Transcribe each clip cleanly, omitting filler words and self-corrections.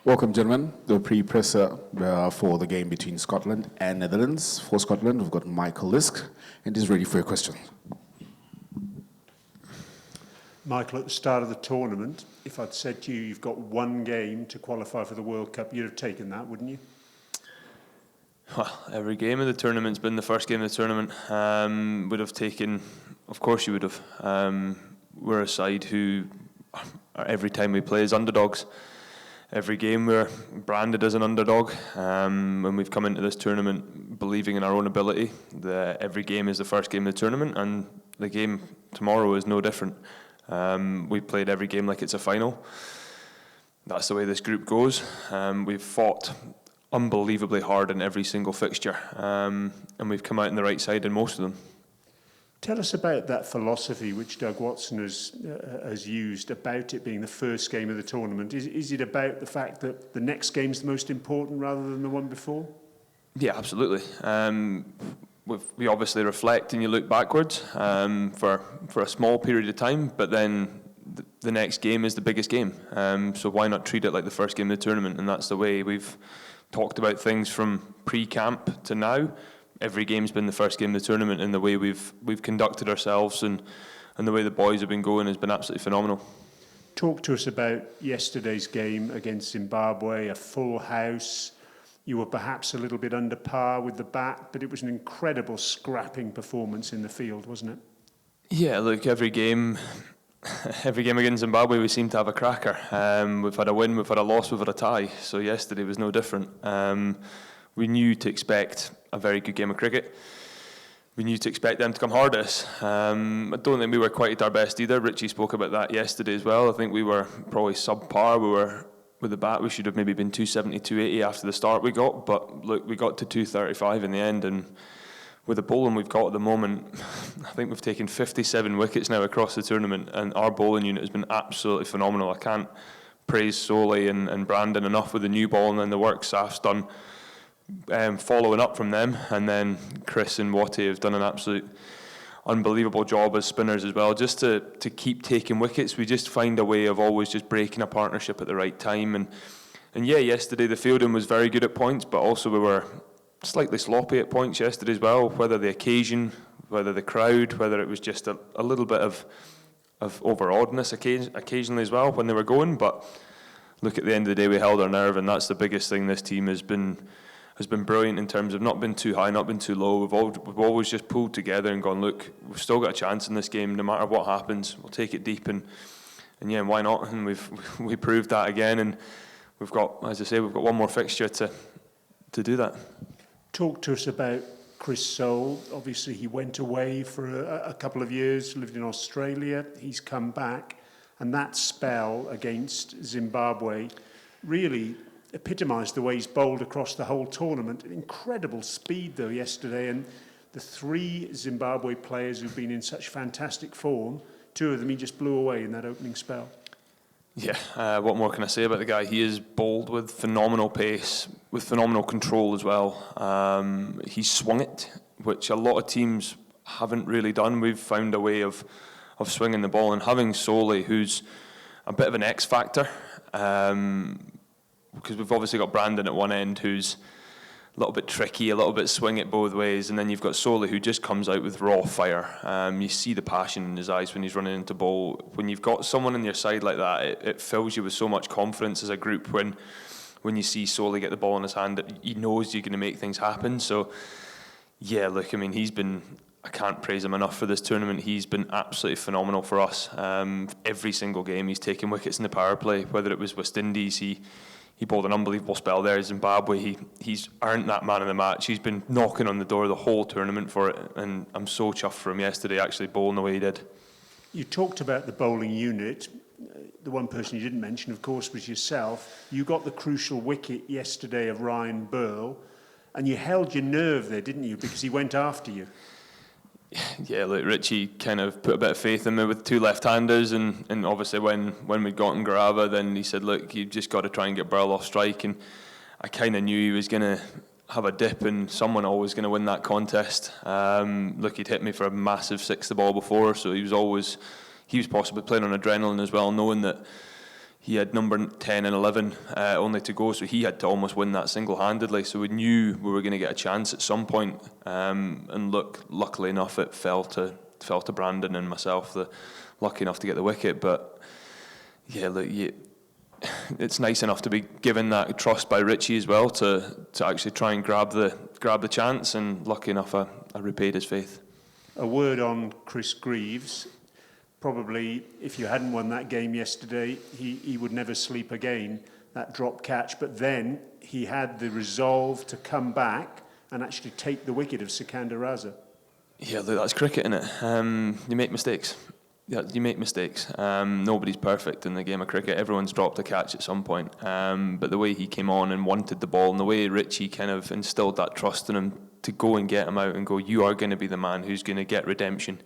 Welcome, gentlemen. The pre-presser for the game between Scotland and Netherlands. For Scotland, we've got Michael Leask, and he's ready for your question. Michael, at the start of the tournament, if I'd said to you, you've got one game to qualify for the World Cup, you'd have taken that, wouldn't you? Well, every game of the tournament's been the first game of the tournament. Would have taken, of course you would have. We're a side who, every time we play, is underdogs. Every game we're branded as an underdog. When we've come into this tournament believing in our own ability, every game is the first game of the tournament, and the game tomorrow is no different. We played every game like it's a final. That's the way this group goes. We've fought unbelievably hard in every single fixture, and we've come out on the right side in most of them. Tell us about that philosophy which Doug Watson has used about it being the first game of the tournament. Is it about the fact that the next game's the most important rather than the one before? Yeah, absolutely. We obviously reflect and you look backwards for a small period of time, but then the next game is the biggest game. So why not treat it like the first game of the tournament? And that's the way we've talked about things from pre-camp to now. Every game's been the first game of the tournament, and the way we've conducted ourselves and the way the boys have been going has been absolutely phenomenal. Talk to us about yesterday's game against Zimbabwe, a full house. You were perhaps a little bit under par with the bat, but it was an incredible scrapping performance in the field, wasn't it? Yeah, look, every game against Zimbabwe we seem to have a cracker. We've had a win, we've had a loss, we've had a tie, so yesterday was no different. We knew to expect a very good game of cricket. We knew to expect them to come hard at us. I don't think we were quite at our best either. Richie spoke about that yesterday as well. I think we were probably subpar. With the bat, we should have maybe been 270, 280 after the start we got, but look, we got to 235 in the end, and with the bowling we've got at the moment, I think we've taken 57 wickets now across the tournament, and our bowling unit has been absolutely phenomenal. I can't praise Solly and Brandon enough with the new ball, and then the work Saf's done following up from them, and then Chris and Watty have done an absolute unbelievable job as spinners as well, just to keep taking wickets. We just find a way of always just breaking a partnership at the right time, and yeah, yesterday the fielding was very good at points, but also we were slightly sloppy at points yesterday as well, whether the occasion, whether the crowd, whether it was just a little bit of overawedness occasionally as well when they were going. But look, at the end of the day we held our nerve, and that's the biggest thing. This team has been brilliant in terms of not been too high, not been too low. We've always just pulled together and gone, look, we've still got a chance in this game, no matter what happens, we'll take it deep, and yeah, why not? And we proved that again, and we've got, as I say, we've got one more fixture to do that. Talk to us about Chris Soule. Obviously he went away for a couple of years, lived in Australia, he's come back, and that spell against Zimbabwe really epitomised the way he's bowled across the whole tournament. Incredible speed, though, yesterday, and the three Zimbabwe players who've been in such fantastic form, two of them he just blew away in that opening spell. Yeah, what more can I say about the guy? He is bowled with phenomenal pace, with phenomenal control as well. He's swung it, which a lot of teams haven't really done. We've found a way of swinging the ball, and having Solly, who's a bit of an X factor, because we've obviously got Brandon at one end, who's a little bit tricky, a little bit swing it both ways, and then you've got Solly, who just comes out with raw fire. You see the passion in his eyes when he's running into bowl. When you've got someone on your side like that, it fills you with so much confidence as a group. When you see Solly get the ball in his hand, he knows you're going to make things happen. So yeah, look, I mean, I can't praise him enough for this tournament. He's been absolutely phenomenal for us. Every single game he's taken wickets in the power play, whether it was West Indies, he bowled an unbelievable spell there. Zimbabwe, he's earned that man of the match. He's been knocking on the door the whole tournament for it, and I'm so chuffed for him yesterday, actually bowling the way he did. You talked about the bowling unit. The one person you didn't mention, of course, was yourself. You got the crucial wicket yesterday of Ryan Burl, and you held your nerve there, didn't you, because he went after you. Yeah, look, Richie kind of put a bit of faith in me with two left-handers, and obviously when we'd gotten Grava, then he said, look, you've just got to try and get Burl off strike, and I kind of knew he was going to have a dip and someone always going to win that contest. Look, he'd hit me for a massive six the ball before, so he was possibly playing on adrenaline as well, knowing that he had number 10 and 11 only to go, so he had to almost win that single-handedly. So we knew we were going to get a chance at some point. And look, luckily enough, it fell to Brandon and myself, lucky enough to get the wicket. But yeah, look, it's nice enough to be given that trust by Richie as well to actually try and grab the chance. And lucky enough, I repaid his faith. A word on Chris Greaves. Probably, if you hadn't won that game yesterday, he would never sleep again, that drop catch. But then he had the resolve to come back and actually take the wicket of Sikandar Raza. Yeah, look, that's cricket, innit? You make mistakes. Yeah, you make mistakes. Nobody's perfect in the game of cricket. Everyone's dropped a catch at some point. But the way he came on and wanted the ball, and the way Richie kind of instilled that trust in him to go and get him out and go, you are going to be the man who's going to get redemption.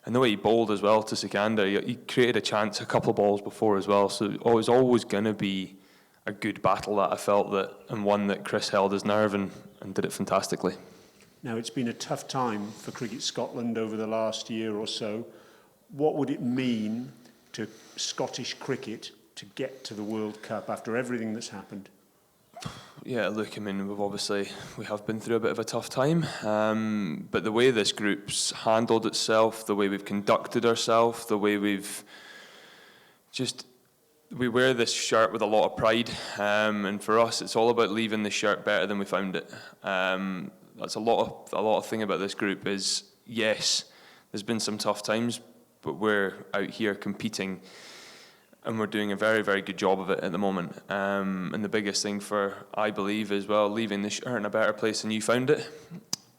And the way he bowled as well to Sikandar, he created a chance a couple of balls before as well. So it was always going to be a good battle that I felt that, and one that Chris held his nerve and did it fantastically. Now, it's been a tough time for Cricket Scotland over the last year or so. What would it mean to Scottish cricket to get to the World Cup after everything that's happened? Yeah, look, I mean, we have been through a bit of a tough time, but the way this group's handled itself, the way we've conducted ourselves, the way we wear this shirt with a lot of pride, and for us, it's all about leaving the shirt better than we found it. That's a lot of thing about this group is, yes, there's been some tough times, but we're out here competing. And we're doing a very, very good job of it at the moment. And the biggest thing I believe, as well, leaving the shirt in a better place than you found it,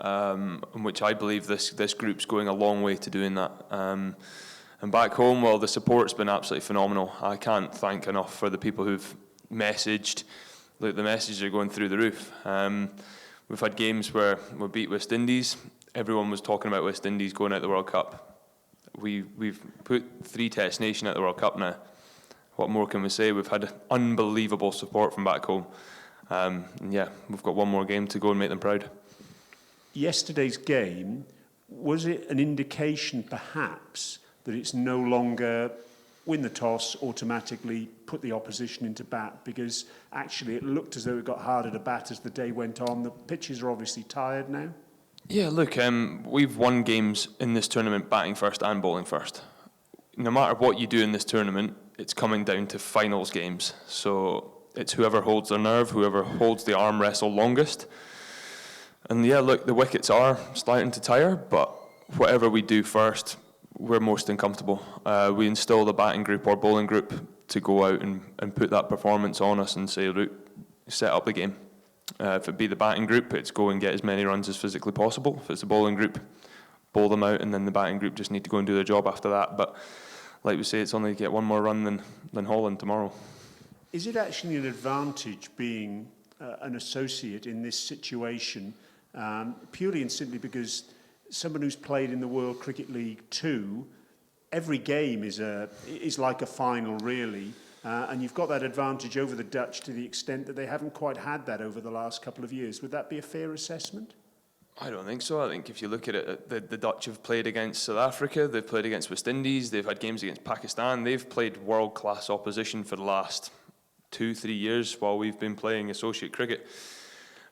in which I believe this group's going a long way to doing that. And back home, well, the support's been absolutely phenomenal. I can't thank enough for the people who've messaged. Look, the messages are going through the roof. We've had games where we beat West Indies. Everyone was talking about West Indies going out the World Cup. We've put 3 Test Nation out the World Cup now. What more can we say? We've had unbelievable support from back home. And yeah, we've got one more game to go and make them proud. Yesterday's game, was it an indication perhaps that it's no longer win the toss, automatically put the opposition into bat? Because actually it looked as though it got harder to bat as the day went on. The pitches are obviously tired now. Yeah, look, we've won games in this tournament batting first and bowling first. No matter what you do in this tournament, it's coming down to finals games. So it's whoever holds their nerve, whoever holds the arm wrestle longest. And yeah, look, the wickets are starting to tire, but whatever we do first, we're most uncomfortable. We instill the batting group or bowling group to go out and put that performance on us and say, look, set up the game. If it be the batting group, it's go and get as many runs as physically possible. If it's the bowling group, bowl them out, and then the batting group just need to go and do their job after that. But like we say, it's only get one more run than Holland tomorrow. Is it actually an advantage being an associate in this situation, purely and simply because someone who's played in the World Cricket League 2, every game is like a final, really, and you've got that advantage over the Dutch to the extent that they haven't quite had that over the last couple of years. Would that be a fair assessment? I don't think so. I think if you look at it, the Dutch have played against South Africa, they've played against West Indies, they've had games against Pakistan, they've played world-class opposition for the last 2-3 years while we've been playing associate cricket.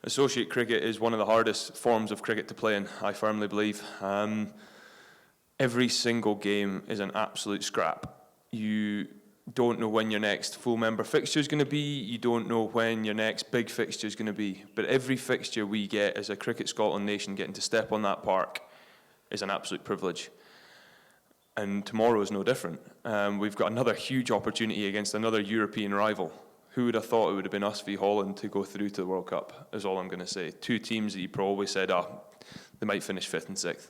Associate cricket is one of the hardest forms of cricket to play in, I firmly believe. Every single game is an absolute scrap. You don't know when your next full member fixture is going to be, you don't know when your next big fixture is going to be, but every fixture we get as a Cricket Scotland nation getting to step on that park is an absolute privilege. And tomorrow is no different. We've got another huge opportunity against another European rival. Who would have thought it would have been us v Holland to go through to the World Cup, is all I'm going to say. 2 teams that you probably said, they might finish 5th and 6th,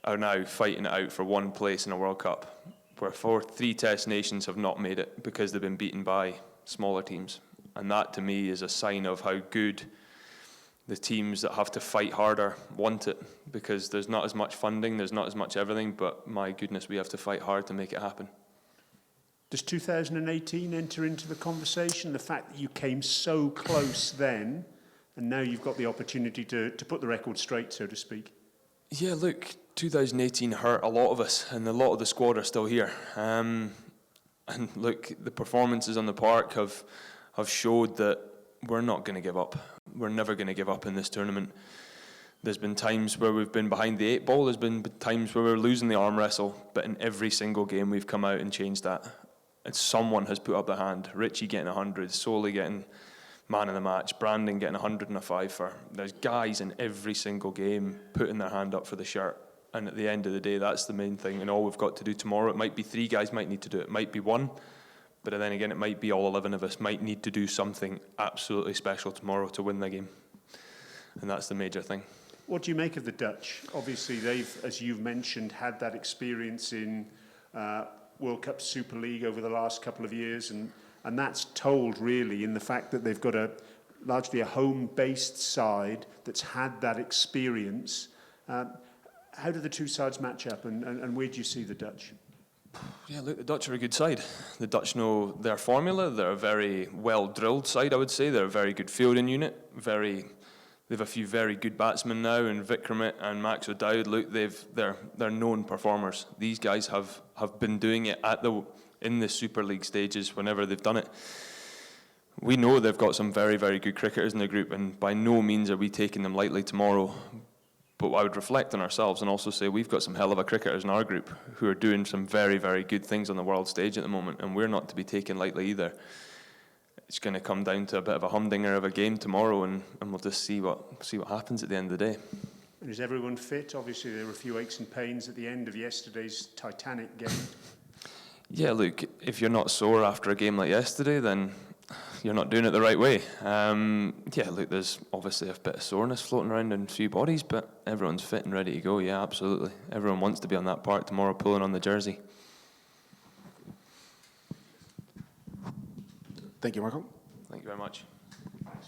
are now fighting it out for one place in a World Cup, where 3 Test nations have not made it because they've been beaten by smaller teams. And that, to me, is a sign of how good the teams that have to fight harder want it, because there's not as much funding, there's not as much everything, but my goodness, we have to fight hard to make it happen. Does 2018 enter into the conversation? The fact that you came so close then, and now you've got the opportunity to put the record straight, so to speak? Yeah, look, 2018 hurt a lot of us, and a lot of the squad are still here. And look, the performances on the park have showed that we're not going to give up. We're never going to give up in this tournament. There's been times where we've been behind the 8 ball, there's been times where we're losing the arm wrestle, but in every single game we've come out and changed that. And someone has put up their hand. Richie getting 100, Solly getting man of the match, Brandon getting 100 and a fiver. There's guys in every single game putting their hand up for the shirt. And at the end of the day, that's the main thing. And all we've got to do tomorrow, it might be 3 guys might need to do it. It might be 1. But then again, it might be all 11 of us might need to do something absolutely special tomorrow to win the game. And that's the major thing. What do you make of the Dutch? Obviously, they've, as you've mentioned, had that experience in World Cup Super League over the last couple of years, and that's told really in the fact that they've got largely a home-based side that's had that experience. How do the two sides match up, and where do you see the Dutch? Yeah, look, the Dutch are a good side. The Dutch know their formula. They're a very well-drilled side, I would say. They're a very good fielding unit. They've a few very good batsmen now, and Vikramit and Max O'Dowd. Look, they're known performers. These guys have been doing it in the Super League stages whenever they've done it. We know they've got some very, very good cricketers in the group, and by no means are we taking them lightly tomorrow. But I would reflect on ourselves and also say we've got some hell of a cricketers in our group who are doing some very, very good things on the world stage at the moment, and we're not to be taken lightly either. It's going to come down to a bit of a humdinger of a game tomorrow, and we'll just see what happens at the end of the day. And is everyone fit? Obviously, there were a few aches and pains at the end of yesterday's titanic game. Yeah, look, if you're not sore after a game like yesterday, then you're not doing it the right way. Yeah, look, there's obviously a bit of soreness floating around in a few bodies, but everyone's fit and ready to go. Yeah, absolutely. Everyone wants to be on that park tomorrow pulling on the jersey. Thank you, Michael. Thank you very much.